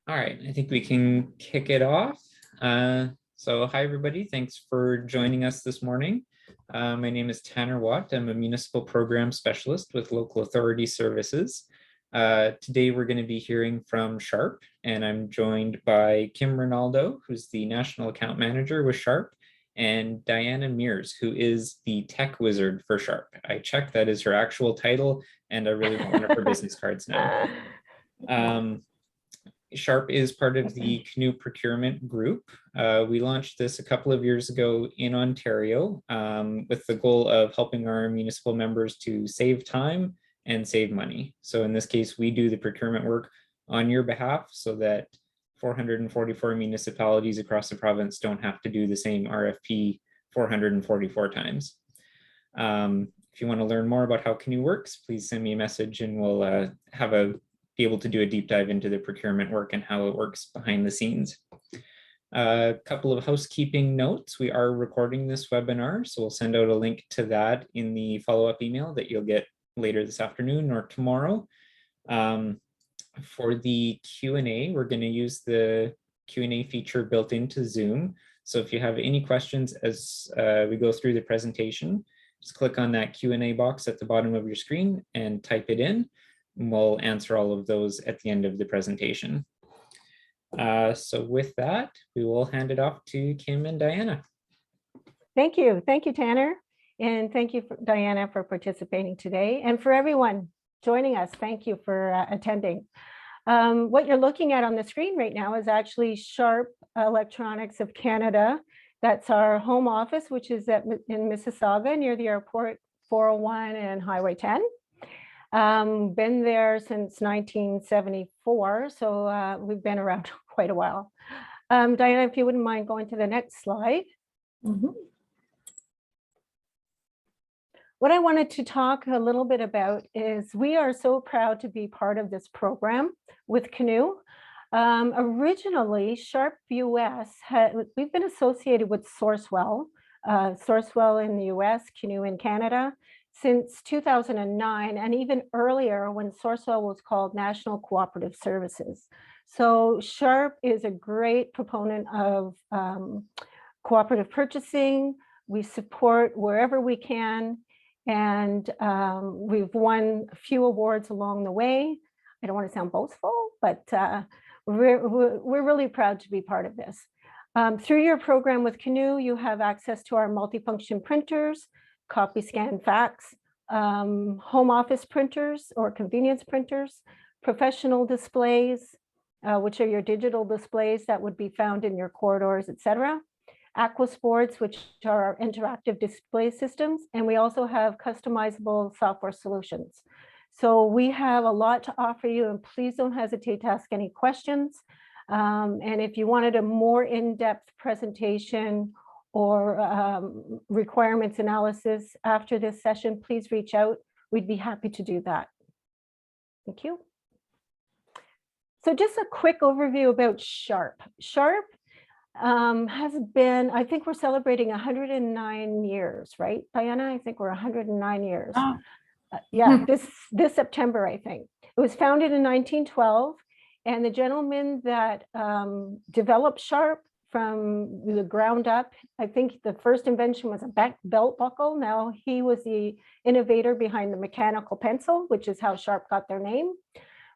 All right, I think we can kick it off. So hi, everybody. Thanks for joining us this morning. My name is Tanner Watt. I'm a municipal program specialist with Local Authority Services. Today, we're going to be hearing from Sharp, and I'm joined by Kim Rinaldo, who's the National Account Manager with Sharp, and Diana Mears, who is the tech wizard for Sharp. I checked, that is her actual title, and I really want one of her business cards now. Sharp is part of the Canoe Procurement group. We launched this a couple of years ago in Ontario with the goal of helping our municipal members to save time and save money. So in this case, we do the procurement work on your behalf so that 444 municipalities across the province don't have to do the same RFP 444 times. If you want to learn more about how Canoe works, please send me a message and we'll be able to do a deep dive into the procurement work and how it works behind the scenes. A couple of housekeeping notes. We are recording this webinar, so we'll send out a link to that in the follow-up email that you'll get later this afternoon or tomorrow. For the Q&A, we're going to use the Q&A feature built into Zoom. So if you have any questions as we go through the presentation, just click on that Q&A box at the bottom of your screen and type it in. We'll answer all of those at the end of the presentation. So with that, we will hand it off to Kim and Diana. Thank you. Thank you, Tanner. And thank you, Diana, for participating today. And for everyone joining us, thank you for attending. What you're looking at on the screen right now is actually Sharp Electronics of Canada. That's our home office, which is in Mississauga near the airport, 401 and Highway 10. Been there since 1974, so we've been around quite a while. Diana, if you wouldn't mind going to the next slide. What I wanted to talk a little bit about is we are so proud to be part of this program with Canoe. Originally, Sharp US, we've been associated with Sourcewell in the US, Canoe in Canada, since 2009, and even earlier when Sourcewell was called National Cooperative Services. So Sharp is a great proponent of cooperative purchasing. We support wherever we can, and we've won a few awards along the way. I don't want to sound boastful, but we're really proud to be part of this. Through your program with Canoe, you have access to our multifunction printers, copy, scan, fax, home office printers or convenience printers, professional displays, which are your digital displays that would be found in your corridors, etc. Aquasports, which are our interactive display systems, and we also have customizable software solutions. So we have a lot to offer you, and please don't hesitate to ask any questions. And if you wanted a more in-depth presentation or requirements analysis after this session, please reach out. We'd be happy to do that. Thank you. So just a quick overview about Sharp. Sharp has been, I think we're celebrating 109 years, right, Diana? I think we're 109 years. Oh. Yeah, this September, I think. It was founded in 1912, and the gentleman that developed Sharp from the ground up, I think the first invention was a belt buckle. Now he was the innovator behind the mechanical pencil, which is how Sharp got their name.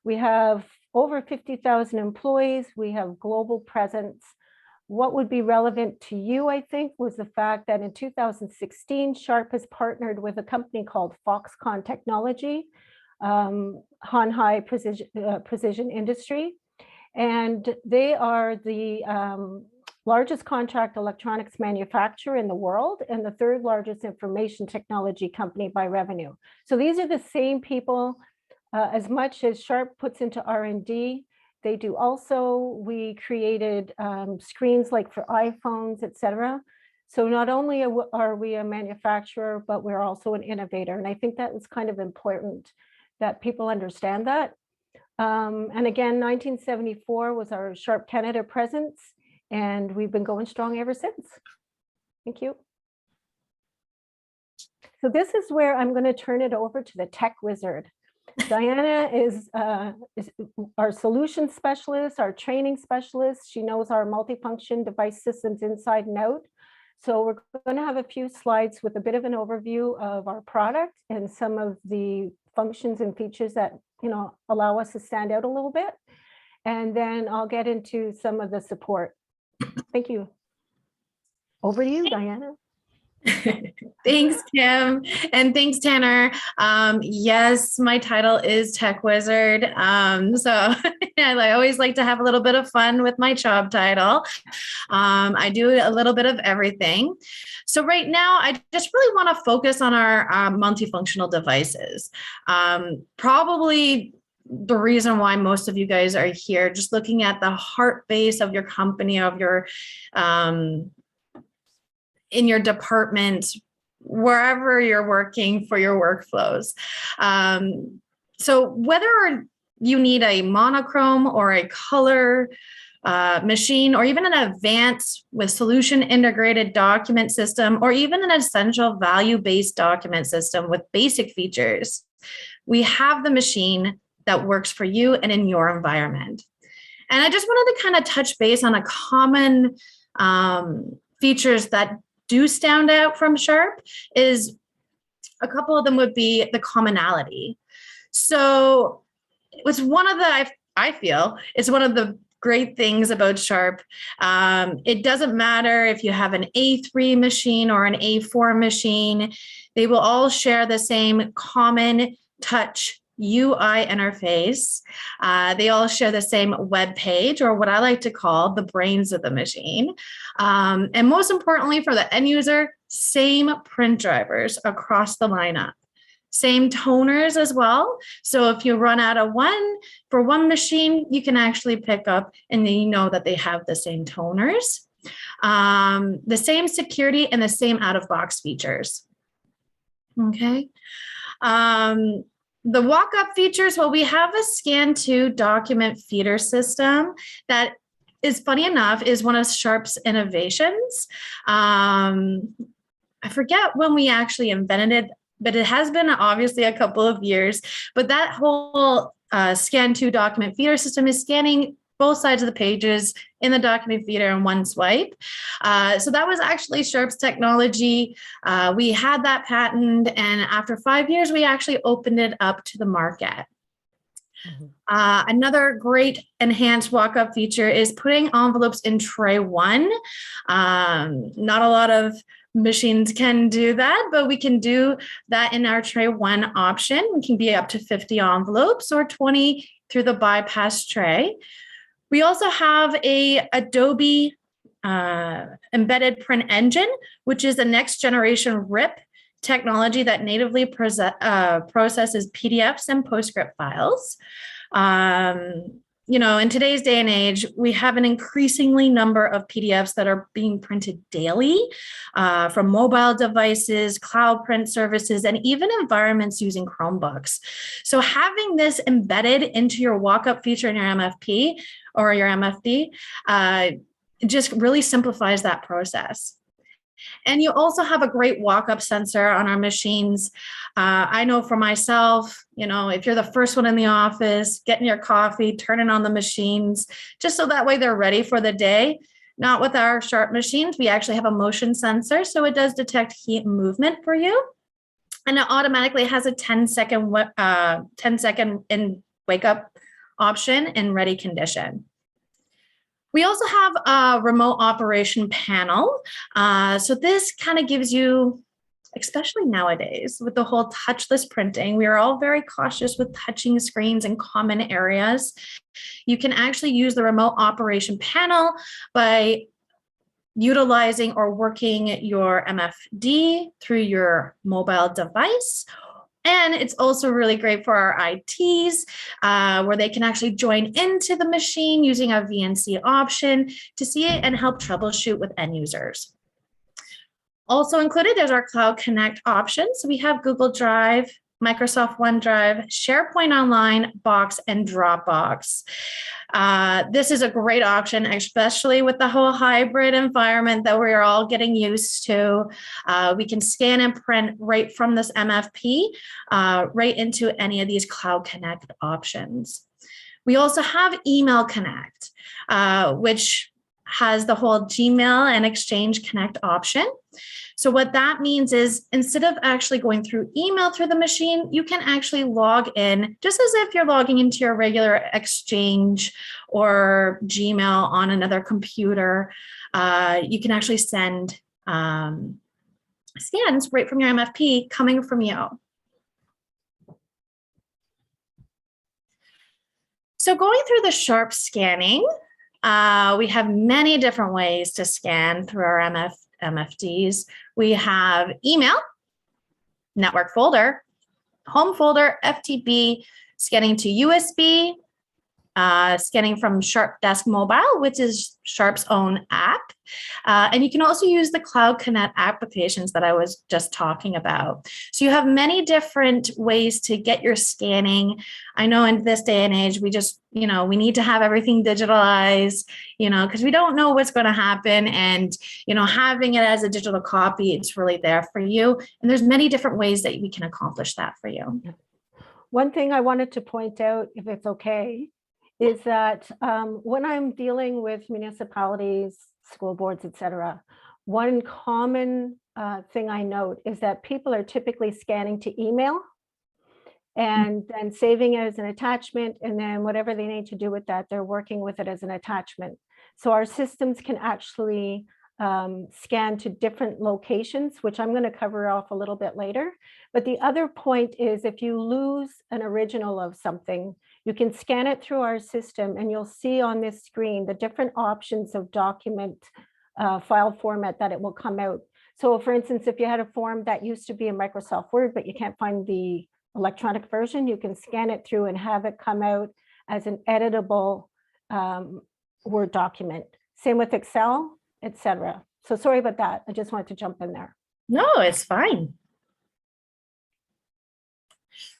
We have over 50,000 employees. We have global presence. What would be relevant to you, I think, was the fact that in 2016, Sharp has partnered with a company called Foxconn Technology, Hanhai Precision Industry, and they are the largest contract electronics manufacturer in the world and the third largest information technology company by revenue. So these are the same people. As much as Sharp puts into R&D, they do also. We created screens like for iPhones, etc. So not only are we a manufacturer, but we're also an innovator. And I think that is kind of important that people understand that. And again, 1974 was our Sharp Canada presence, and we've been going strong ever since. Thank you. So this is where I'm going to turn it over to the tech wizard. Diana is our solution specialist, our training specialist. She knows our multifunction device systems inside and out. So we're going to have a few slides with a bit of an overview of our product and some of the functions and features that, allow us to stand out a little bit. And then I'll get into some of the support. Thank you. Over to you, Diana. Thanks, Kim, and thanks, Tanner. Yes, my title is Tech Wizard. So I always like to have a little bit of fun with my job title. I do a little bit of everything. So right now, I just really want to focus on our multifunctional devices. Probably the reason why most of you guys are here, just looking at the heart base of your company, of your in your department, wherever you're working for your workflows. So whether you need a monochrome or a color machine, or even an advanced with solution integrated document system, or even an essential value-based document system with basic features, we have the machine that works for you and in your environment. And I just wanted to kind of touch base on a common features that do stand out from Sharp. Is a couple of them would be the commonality. So it's one of the, I feel, it's one of the great things about Sharp. It doesn't matter if you have an A3 machine or an A4 machine, they will all share the same common touch UI interface. They all share the same web page, or what I like to call the brains of the machine. And most importantly for the end user, same print drivers across the lineup. Same toners as well. So if you run out of one for one machine, you can actually pick up and then you know that they have the same toners, the same security, and the same out-of-box features. Okay. The walk-up features, well, we have a scan to document feeder system that is, funny enough, is one of Sharp's innovations. I forget when we actually invented it, but it has been obviously a couple of years. But that whole scan to document feeder system is scanning both sides of the pages in the document feeder in one swipe. So that was actually Sharp's technology. We had that patent, and after 5 years, we actually opened it up to the market. Another great enhanced walk-up feature is putting envelopes in tray one. Not a lot of machines can do that, but we can do that in our tray one option. We can be up to 50 envelopes or 20 through the bypass tray. We also have a Adobe embedded print engine, which is the next generation RIP technology that natively processes PDFs and PostScript files. In today's day and age, we have an increasingly number of PDFs that are being printed daily from mobile devices, cloud print services, and even environments using Chromebooks. So having this embedded into your walk-up feature in your MFP or your MFD just really simplifies that process. And you also have a great walk-up sensor on our machines. I know for myself, if you're the first one in the office, getting your coffee, turning on the machines, just so that way they're ready for the day. Not with our Sharp machines. We actually have a motion sensor, so it does detect heat and movement for you. And it automatically has a 10-second in wake-up option in ready condition. We also have a remote operation panel. So this kind of gives you, especially nowadays with the whole touchless printing, we are all very cautious with touching screens in common areas. You can actually use the remote operation panel by utilizing or working your MFD through your mobile device. And it's also really great for our ITs, where they can actually join into the machine using a VNC option to see it and help troubleshoot with end users. Also included is our Cloud Connect option. So we have Google Drive, Microsoft OneDrive, SharePoint Online, Box, and Dropbox. This is a great option, especially with the whole hybrid environment that we're all getting used to. We can scan and print right from this MFP, right into any of these Cloud Connect options. We also have Email Connect, which has the whole Gmail and Exchange Connect option. So what that means is instead of actually going through email through the machine, you can actually log in just as if you're logging into your regular Exchange or Gmail on another computer. You can actually send scans right from your MFP coming from you. So going through the Sharp scanning, we have many different ways to scan through our MFDs. We have email, network folder, home folder, FTP, scanning to USB, scanning from Sharp Desk Mobile, which is Sharp's own app. And you can also use the Cloud Connect applications that I was just talking about. So you have many different ways to get your scanning. I know in this day and age, we just, we need to have everything digitalized, because we don't know what's going to happen. And, having it as a digital copy, it's really there for you. And there's many different ways that we can accomplish that for you. One thing I wanted to point out, if it's okay, is that when I'm dealing with municipalities, school boards, etc., one common thing I note is that people are typically scanning to email and then saving it as an attachment, and then whatever they need to do with that, they're working with it as an attachment. So our systems can actually scan to different locations, which I'm going to cover off a little bit later. But the other point is if you lose an original of something, you can scan it through our system and you'll see on this screen the different options of document file format that it will come out. So for instance, if you had a form that used to be in Microsoft Word, but you can't find the electronic version, you can scan it through and have it come out as an editable Word document. Same with Excel, etc. So sorry about that. I just wanted to jump in there. No, it's fine.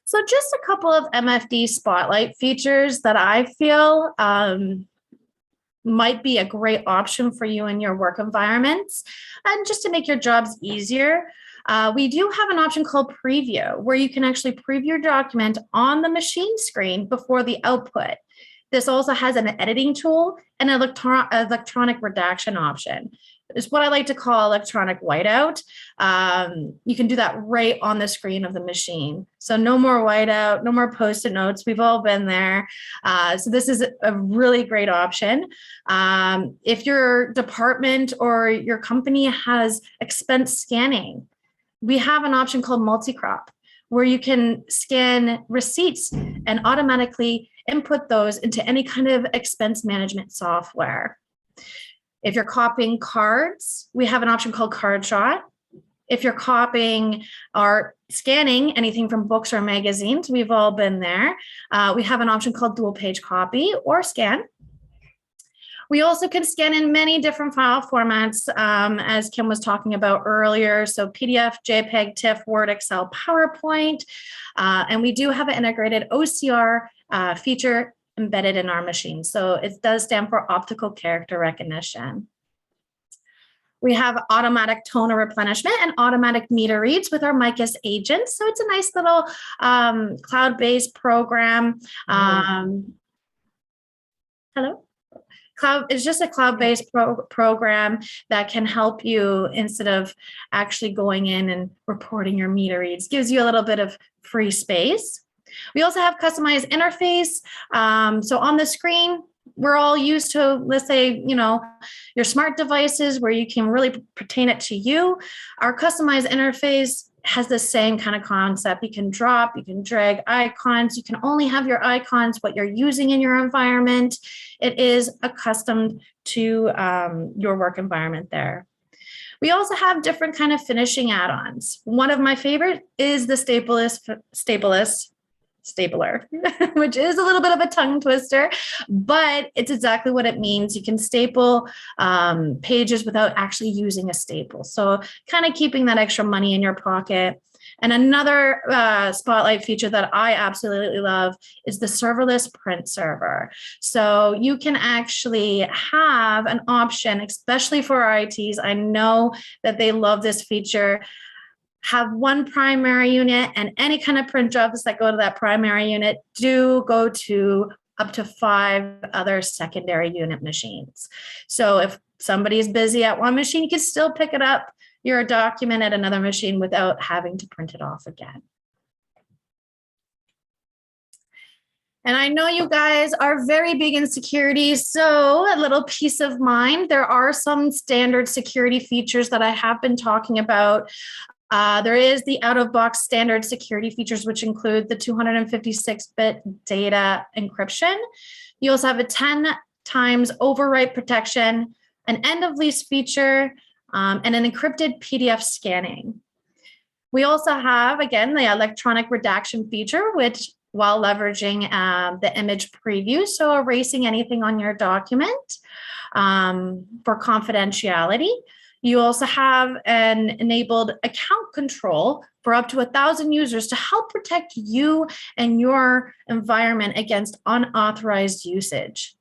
So just a couple of Mfd Spotlight features that I feel might be a great option for you in your work environments. And just to make your jobs easier, we do have an option called Preview, where you can actually preview your document on the machine screen before the output. This also has an editing tool and an electronic redaction option. It's what I like to call electronic whiteout. You can do that right on the screen of the machine. So no more whiteout, no more Post-it notes. We've all been there. So this is a really great option. If your department or your company has expense scanning, we have an option called multi-crop, where you can scan receipts and automatically input those into any kind of expense management software. If you're copying cards, we have an option called Card Shot. If you're copying or scanning anything from books or magazines, we've all been there. We have an option called Dual Page Copy or Scan. We also can scan in many different file formats, as Kim was talking about earlier. So PDF, JPEG, TIFF, Word, Excel, PowerPoint. And we do have an integrated OCR feature embedded in our machine. So it does stand for optical character recognition. We have automatic toner replenishment and automatic meter reads with our MICAS agent. So it's a nice little cloud-based program. Hello? It's just a cloud-based program that can help you instead of actually going in and reporting your meter reads. Gives you a little bit of free space. We also have customized interface. So on the screen, we're all used to, let's say, your smart devices where you can really pertain it to you. Our customized interface has the same kind of concept. You can drop, you can drag icons. You can only have your icons, what you're using in your environment. It is accustomed to your work environment there. We also have different kind of finishing add-ons. One of my favorite is the stapler, which is a little bit of a tongue twister, but it's exactly what it means. You can staple pages without actually using a staple. So kind of keeping that extra money in your pocket. And another Spotlight feature that I absolutely love is the serverless print server. So you can actually have an option, especially for our ITs. I know that they love this feature. Have one primary unit, and any kind of print jobs that go to that primary unit do go to up to 5 other secondary unit machines. So if somebody's busy at one machine, you can still pick it up, your document at another machine without having to print it off again. And I know you guys are very big in security, so a little peace of mind. There are some standard security features that I have been talking about. There is the out-of-box standard security features, which include the 256-bit data encryption. You also have a 10 times overwrite protection, an end-of-lease feature, and an encrypted PDF scanning. We also have, again, the electronic redaction feature, which while leveraging the image preview, so erasing anything on your document for confidentiality. You also have an enabled account control for up to 1,000 users to help protect you and your environment against unauthorized usage.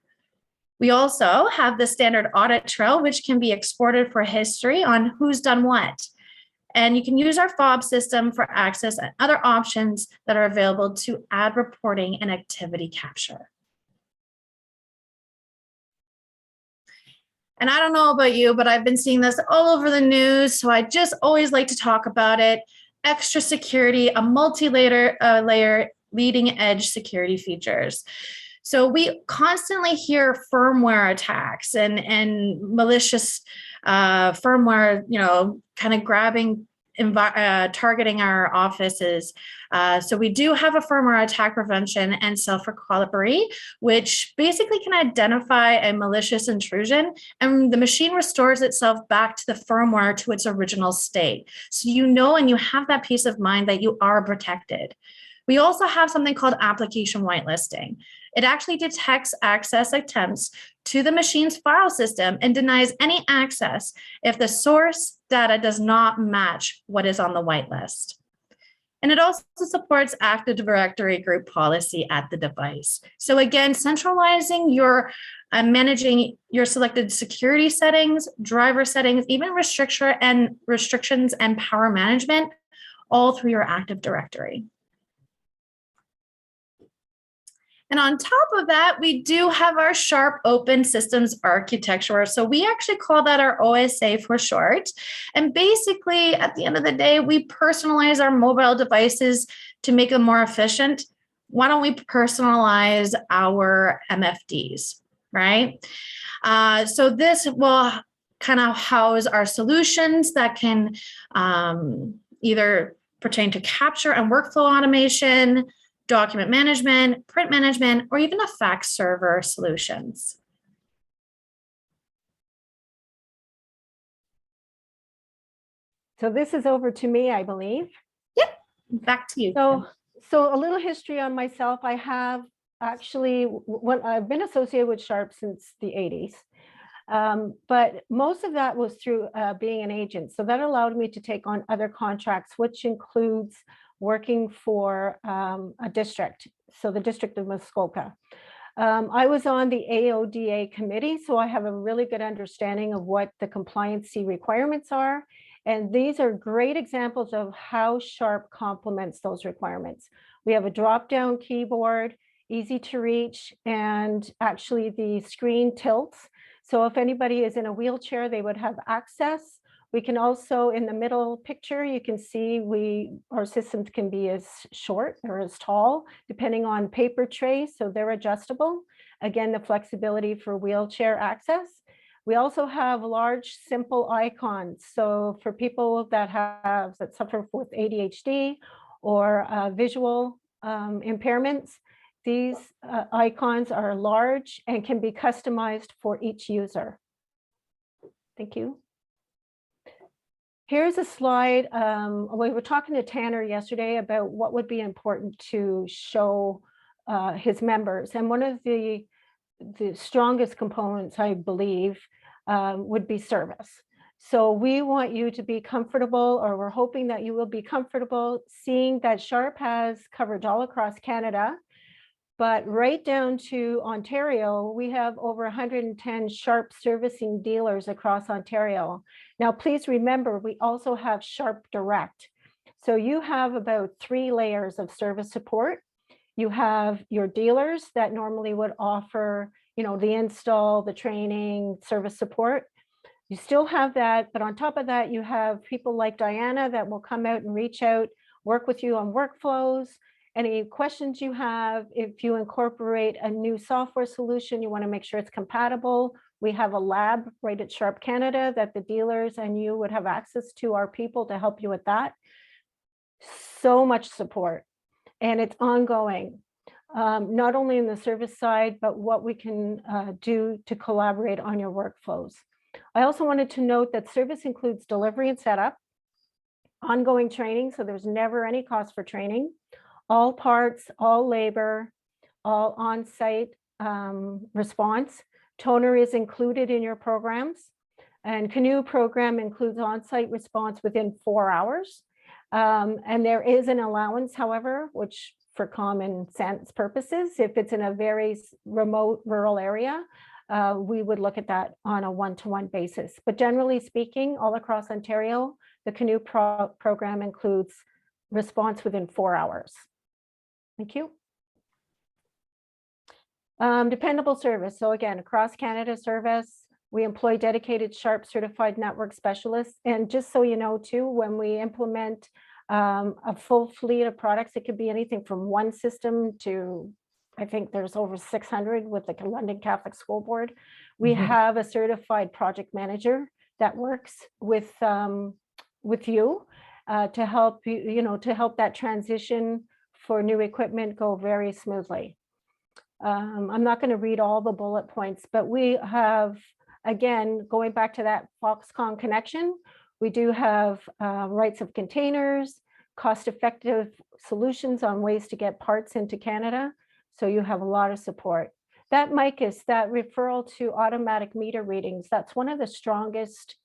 We also have the standard audit trail, which can be exported for history on who's done what. And you can use our FOB system for access and other options that are available to add reporting and activity capture. And I don't know about you, but I've been seeing this all over the news, so I just always like to talk about it. Extra security, a multi-layer leading edge security features. So we constantly hear firmware attacks and malicious firmware, kind of grabbing, targeting our offices. So we do have a firmware attack prevention and self-recovery, which basically can identify a malicious intrusion, and the machine restores itself back to the firmware to its original state. So and you have that peace of mind that you are protected. We also have something called application whitelisting. It actually detects access attempts to the machine's file system and denies any access if the source data does not match what is on the whitelist. And it also supports Active Directory group policy at the device. So again, centralizing your managing your selected security settings, driver settings, even restrictions and power management, all through your Active Directory. And on top of that, we do have our Sharp Open Systems Architecture. So we actually call that our OSA for short. And basically, at the end of the day, we personalize our mobile devices to make them more efficient. Why don't we personalize our MFDs, right? So this will kind of house our solutions that can either pertain to capture and workflow automation, document management, print management, or even a fax server solutions. So this is over to me, I believe. Yep, back to you. So a little history on myself. I have actually, I've been associated with Sharp since the 80s. But most of that was through being an agent. So that allowed me to take on other contracts, which includes working for a district, so the District of Muskoka. I was on the AODA committee, so I have a really good understanding of what the compliancy requirements are. And these are great examples of how Sharp complements those requirements. We have a drop-down keyboard, easy to reach, and actually the screen tilts. So if anybody is in a wheelchair, they would have access. We can also, in the middle picture, you can see our systems can be as short or as tall, depending on paper trays, so they're adjustable. Again, the flexibility for wheelchair access. We also have large, simple icons. So for people that suffer with ADHD or visual impairments, these icons are large and can be customized for each user. Thank you. Here's a slide. We were talking to Tanner yesterday about what would be important to show his members. And one of the strongest components, I believe, would be service. So we want you to be comfortable, or we're hoping that you will be comfortable seeing that Sharp has coverage all across Canada, but right down to Ontario, we have over 110 Sharp servicing dealers across Ontario. Now, please remember, we also have Sharp Direct. So you have about 3 layers of service support. You have your dealers that normally would offer, the install, the training, service support. You still have that, but on top of that, you have people like Diana that will come out and reach out, work with you on workflows, any questions you have. If you incorporate a new software solution, you want to make sure it's compatible. We have a lab right at Sharp Canada that the dealers and you would have access to, our people, to help you with that. So much support, and it's ongoing. Not only in the service side, but what we can do to collaborate on your workflows. I also wanted to note that service includes delivery and setup, ongoing training, so there's never any cost for training, all parts, all labor, all on-site response. Toner is included in your programs, and Canoe program includes on-site response within 4 hours. And there is an allowance, however, which for common sense purposes, if it's in a very remote rural area, we would look at that on a one-to-one basis. But generally speaking, all across Ontario, the Canoe program includes response within 4 hours. Thank you. Dependable service. So again, across Canada service, we employ dedicated Sharp certified network specialists. And just so you know too, when we implement a full fleet of products, it could be anything from one system to, I think there's over 600 with the London Catholic School Board. We have a certified project manager that works with you to help you, to help that transition for new equipment go very smoothly. I'm not going to read all the bullet points, but we have, again, going back to that Foxconn connection, we do have rights of containers, cost-effective solutions on ways to get parts into Canada. So you have a lot of support. That MICUS, that referral to automatic meter readings, that's one of the strongest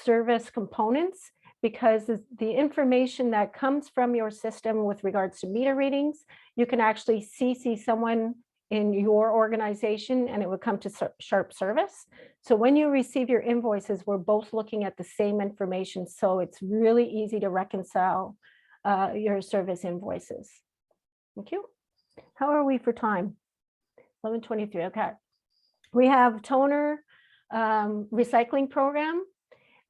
service components, because the information that comes from your system with regards to meter readings, you can actually CC someone in your organization and it would come to Sharp Service. So when you receive your invoices, we're both looking at the same information. So it's really easy to reconcile your service invoices. Thank you. How are we for time? 11:23, okay. We have toner recycling program.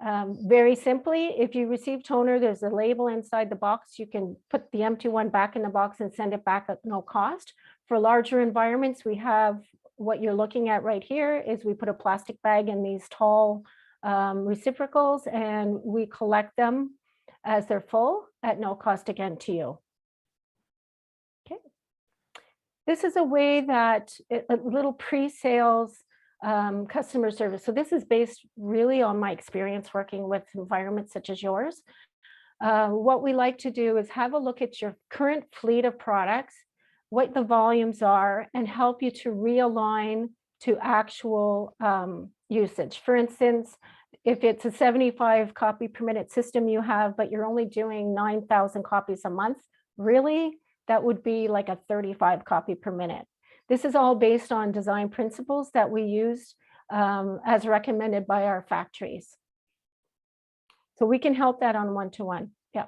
Very simply, if you receive toner, there's a label inside the box. You can put the empty one back in the box and send it back at no cost. For larger environments, we have what you're looking at right here is we put a plastic bag in these tall reciprocals and we collect them as they're full at no cost again to you. Okay. This is a way that a little pre-sales customer service. So this is based really on my experience working with environments such as yours. What we like to do is have a look at your current fleet of products, what the volumes are, and help you to realign to actual usage. For instance, if it's a 75 copy per minute system you have, but you're only doing 9,000 copies a month, really, that would be like a 35 copy per minute. This is all based on design principles that we use as recommended by our factories. So we can help that on one-to-one. Yeah.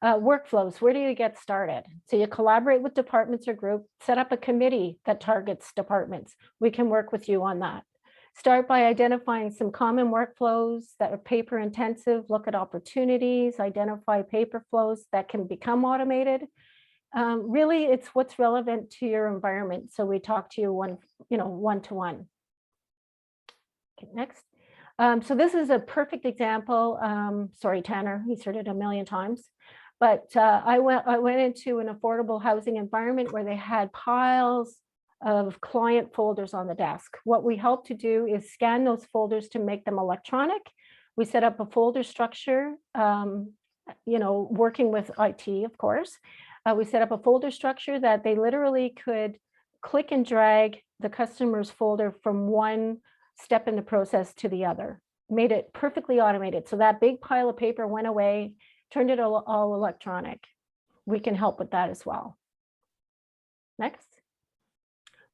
Workflows, where do you get started? So you collaborate with departments or group, set up a committee that targets departments. We can work with you on that. Start by identifying some common workflows that are paper intensive, look at opportunities, identify paper flows that can become automated. Really, it's what's relevant to your environment. So we talk to you one-to-one. Okay, next. So this is a perfect example. Sorry, Tanner, he's heard it a million times. But I went into an affordable housing environment where they had piles of client folders on the desk. What we help to do is scan those folders to make them electronic. We set up a folder structure, working with IT, of course. We set up a folder structure that they literally could click and drag the customer's folder from one step in the process to the other. made it perfectly automated. So that big pile of paper went away, turned it all electronic. We can help with that as well. Next.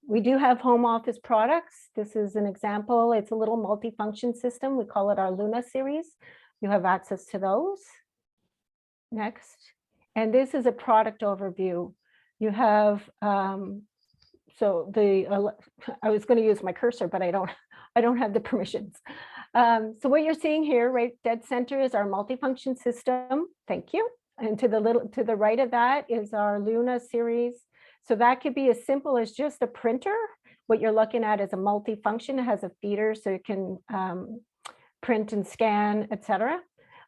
We do have home office products. This is an example. It's a little multifunction system. We call it our Luna series. You have access to those. Next. And this is a product overview. You have, so I was going to use my cursor, but I don't have the permissions. So what you're seeing here, right, dead center is our multifunction system. Thank you. And to the right of that is our Luna series. So that could be as simple as just a printer. What you're looking at is a multifunction. It has a feeder so you can print and scan, etc.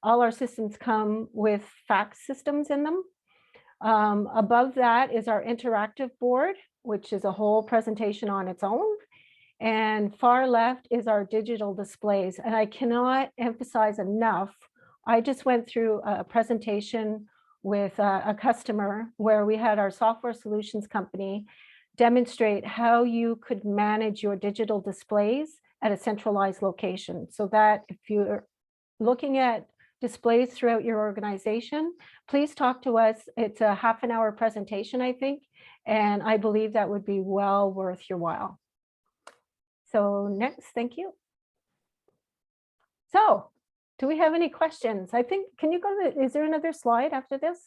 All our systems come with fax systems in them. Above that is our interactive board, which is a whole presentation on its own. And far left is our digital displays. And I cannot emphasize enough. I just went through a presentation with a customer where we had our software solutions company demonstrate how you could manage your digital displays at a centralized location. So that if you're looking at displays throughout your organization, please talk to us. It's a half an hour presentation, I think, and I believe that would be well worth your while. So next, thank you. So do we have any questions? I think, can you go to, is there another slide after this?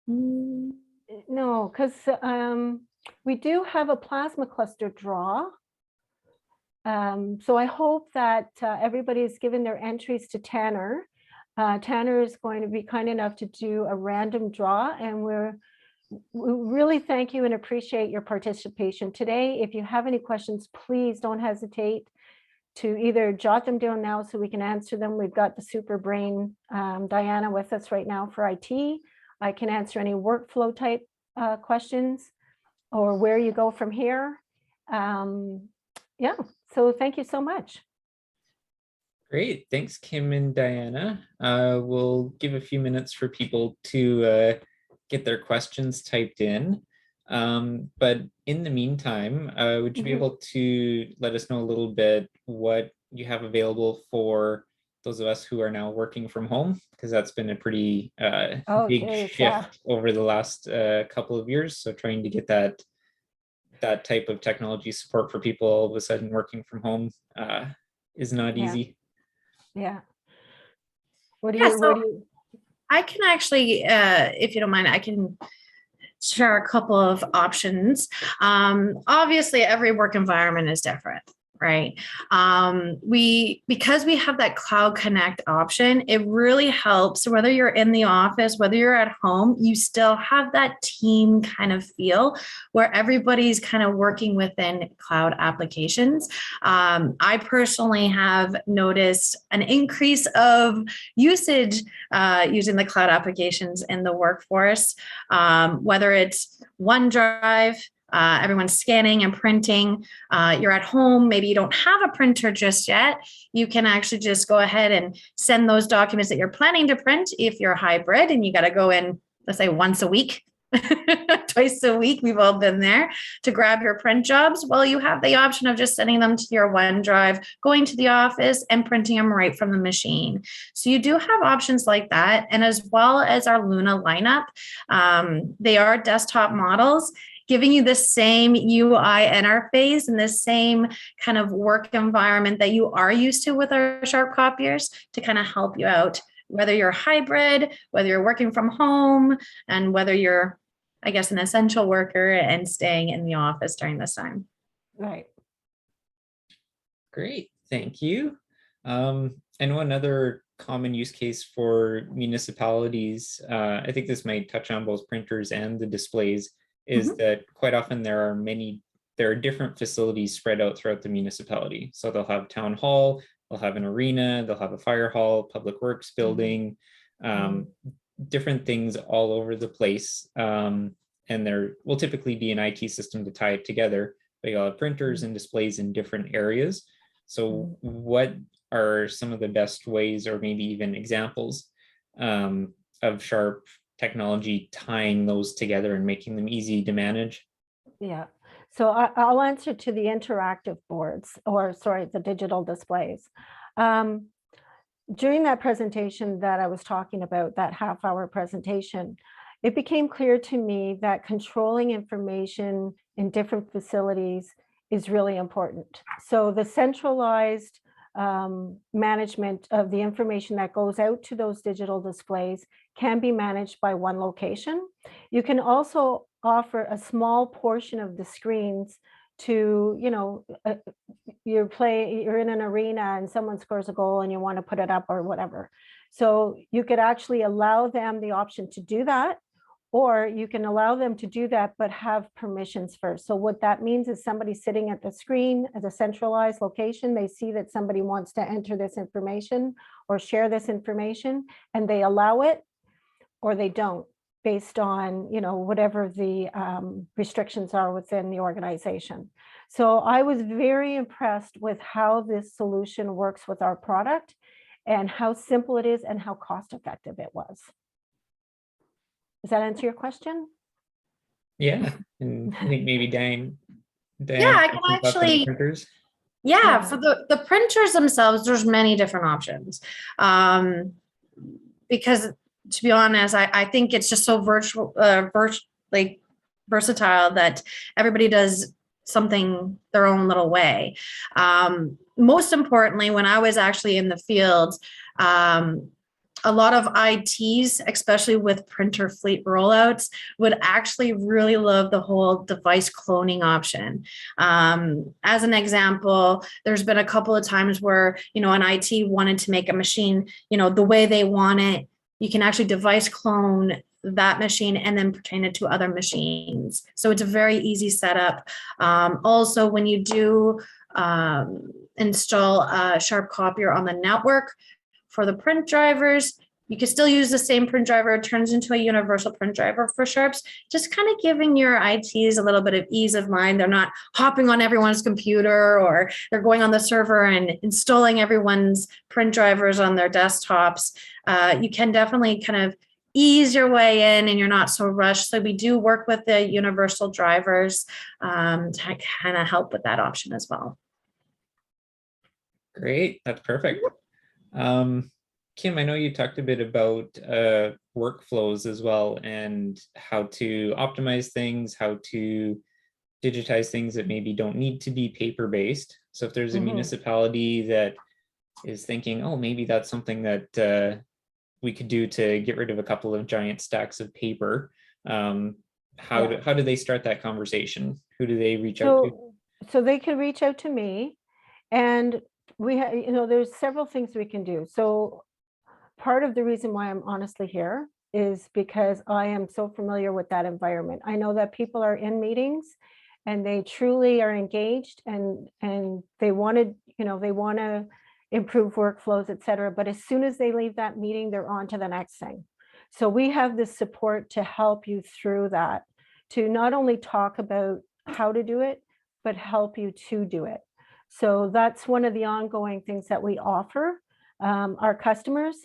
No, because we do have a plasma cluster draw. So I hope that everybody has given their entries to Tanner. Tanner is going to be kind enough to do a random draw, and we really thank you and appreciate your participation today. If you have any questions, please don't hesitate to either jot them down now so we can answer them. We've got the super brain Diana with us right now for IT. I can answer any workflow type questions or where you go from here. Yeah, so thank you so much. Great, thanks Kim and Diana. We'll give a few minutes for people to get their questions typed in. But in the meantime, would you be able to let us know a little bit what you have available for those of us who are now working from home? Because that's been a pretty big shift over the last couple of years. So trying to get that type of technology support for people all of a sudden working from home is not easy. Yeah. What do you? I can actually, if you don't mind, I can share a couple of options. Obviously, every work environment is different, right? Because we have that Cloud Connect option, it really helps whether you're in the office, whether you're at home, you still have that team kind of feel where everybody's kind of working within cloud applications. I personally have noticed an increase of usage using the cloud applications in the workforce, whether it's OneDrive, everyone's scanning and printing. You're at home, maybe you don't have a printer just yet. You can actually just go ahead and send those documents that you're planning to print if you're hybrid and you got to go in, let's say once a week, twice a week. We've all been there to grab your print jobs. Well, you have the option of just sending them to your OneDrive, going to the office and printing them right from the machine. So you do have options like that. And as well as our Luna lineup, they are desktop models, giving you the same UI interface and the same kind of work environment that you are used to with our Sharp copiers to kind of help you out, whether you're hybrid, whether you're working from home, and whether you're, I guess, an essential worker and staying in the office during this time. Right. Great, thank you. And one other common use case for municipalities, I think this might touch on both printers and the displays, is that quite often there are different facilities spread out throughout the municipality. So they'll have town hall, they'll have an arena, they'll have a fire hall, public works building, different things all over the place. And there will typically be an IT system to tie it together, but you'll have printers and displays in different areas. So what are some of the best ways, or maybe even examples of Sharp technology tying those together and making them easy to manage? Yeah. So I'll answer to the interactive boards, or sorry, the digital displays. During that presentation that I was talking about, that half-hour presentation, it became clear to me that controlling information in different facilities is really important. So the centralized management of the information that goes out to those digital displays can be managed by one location. You can also offer a small portion of the screens to, you're in an arena and someone scores a goal and you want to put it up or whatever. So you could actually allow them the option to do that, or you can allow them to do that, but have permissions first. So what that means is somebody sitting at the screen at a centralized location, they see that somebody wants to enter this information or share this information, and they allow it or they don't, based on, whatever the restrictions are within the organization. So I was very impressed with how this solution works with our product and how simple it is and how cost effective it was. Does that answer your question? Yeah, and I think maybe Diane, Yeah, I can actually. printers. Yeah, for the printers themselves, there's many different options. Because to be honest, I think it's just so like versatile that everybody does something their own little way. Most importantly, when I was actually in the field, a lot of ITs, especially with printer fleet rollouts, would actually really love the whole device cloning option. As an example, there's been a couple of times where, an IT wanted to make a machine, the way they want it. You can actually device clone that machine and then pertain it to other machines. So it's a very easy setup. Also, when you do install a Sharp copier on the network, for the print drivers, you can still use the same print driver. It turns into a universal print driver for Sharps, just kind of giving your ITs a little bit of ease of mind. They're not hopping on everyone's computer, or they're going on the server and installing everyone's print drivers on their desktops. You can definitely kind of ease your way in and you're not so rushed. So we do work with the universal drivers to kind of help with that option as well. Great, that's perfect. Kim, I know you talked a bit about workflows as well and how to optimize things, how to digitize things that maybe don't need to be paper-based. So if there's a municipality that is thinking, oh, maybe that's something that we could do to get rid of a couple of giant stacks of paper, how do they start that conversation? Who do they reach out to? So they can reach out to me, and we have, there's several things we can do. So part of the reason why I'm honestly here is because I am so familiar with that environment. I know that people are in meetings and they truly are engaged and they want to improve workflows, et cetera. But as soon as they leave that meeting, they're on to the next thing. So we have the support to help you through that, to not only talk about how to do it, but help you to do it. So that's one of the ongoing things that we offer our customers.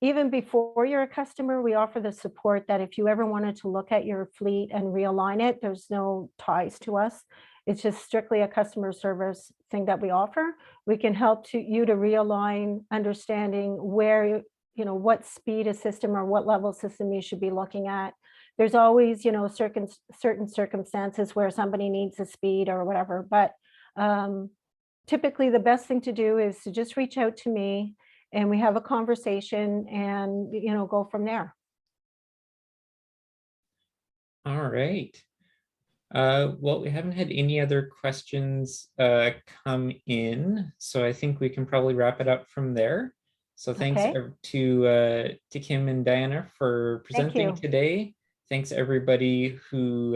Even before you're a customer, we offer the support that if you ever wanted to look at your fleet and realign it, there's no ties to us. It's just strictly a customer service thing that we offer. We can help you to realign, understanding where, what speed a system or what level system you should be looking at. There's always, certain circumstances where somebody needs a speed or whatever, but typically the best thing to do is to just reach out to me and we have a conversation and, go from there. All right. Well, we haven't had any other questions come in, so I think we can probably wrap it up from there. So thanks to Kim and Diana for presenting today. Thanks everybody who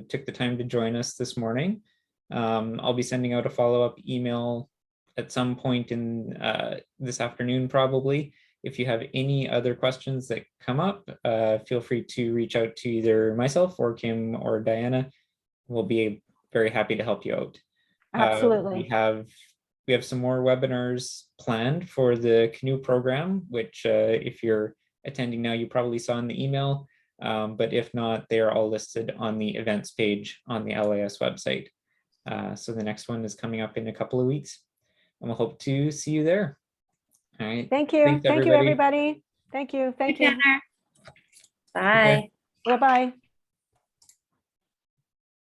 took the time to join us this morning. I'll be sending out a follow-up email at some point in this afternoon, probably. If you have any other questions that come up, feel free to reach out to either myself or Kim or Diana. We'll be very happy to help you out. Absolutely. We have some more webinars planned for the Canoe program, which if you're attending now, you probably saw in the email. But if not, they are all listed on the events page on the LAS website. So the next one is coming up in a couple of weeks, and we'll hope to see you there. All right. Thank you. Thanks, Thank you, everybody. Thank you. Thank you. Bye. Bye-bye.